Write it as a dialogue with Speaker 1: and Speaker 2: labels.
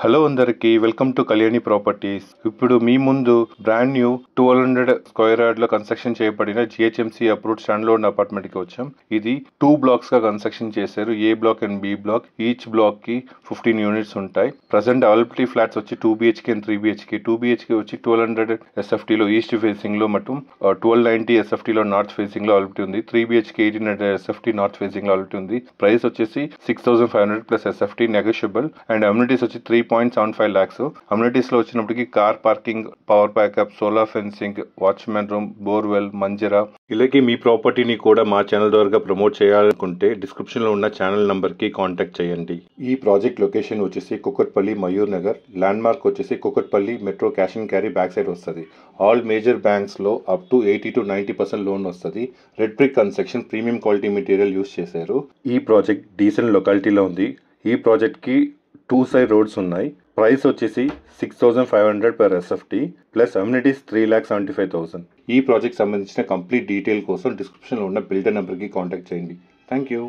Speaker 1: Hello అందరికి welcome to Kalyani properties. ఇప్పుడు మీ ముందు బ్రాండ్ న్యూ 1200 స్క్వేర్ యార్డ్ లో కన్స్ట్రక్షన్ చేయబడిన GHMC approved standalone apartment కి వచ్చాం. ఇది 2 బ్లాక్స్ గా కన్స్ట్రక్షన్ చేశారు. A block and B block. Each block కి 15 యూనిట్స్ ఉంటాయి. ప్రజెంట్ అవైలబిలిటీ ఫ్లాట్స్ వచ్చి 2 BHK అండ్ 3 BHK. 2 BHK వచ్చి 1200 SFT లో ఈస్ట్ ఫేసింగ్ లో మటు 1290 SFT లో నార్త్ ఫేసింగ్ లో అవైలబిలిటీ ఉంది. 3 BHK 1800 SFT నార్త్ ఫేసింగ్ లో అవైలబిలిటీ ఉంది. ప్రైస్ వచ్చేసి 6500 plus SFT negotiable and amenities వచ్చి 3.75 lakhs. అమ్యూనిటీస్ లో వచ్చినప్పటికీ car parking, power backup, solar fencing, watchman room, borewell, Manjira. ఇలాగే మీ ప్రాపర్టీని కూడా మా ఛానల్ ద్వారా ప్రమోట్ చేయాలనుకుంటే డిస్క్రిప్షన్ లో ఉన్న ఛానల్ నంబర్ కి కాంటాక్ట్ చేయండి. ఈ ప్రాజెక్ట్ లొకేషన్ వచ్చేసి కుకట్పల్లి, మయూర్ నగర్. ల్యాండ్ మార్క్ వచ్చేసి Kukatpally metro cash and carry back side వస్తుంది. ఆల్ మేజర్ బ్యాంక్స్ లో అప్ టు 80 to 90% లోన్ వస్తుంది. Red brick construction, premium quality material use చేశారు. ఈ ప్రాజెక్ట్ డీసెంట్ లొకాలిటీలో ఉంది. ఈ ప్రాజెక్ట్ కి 2 సైడ్ రోడ్స్ ఉన్నాయి. ప్రైస్ వచ్చేసి 6500 per SFT ప్లస్ అమ్యూనిటీస్ 3,75,000. ఈ ప్రాజెక్ట్ సంబంధించిన కంప్లీట్ డీటెయిల్ కోసం డిస్క్రిప్షన్లో ఉన్న బిల్డర్ నెంబర్కి కాంటాక్ట్ చేయండి. Thank you.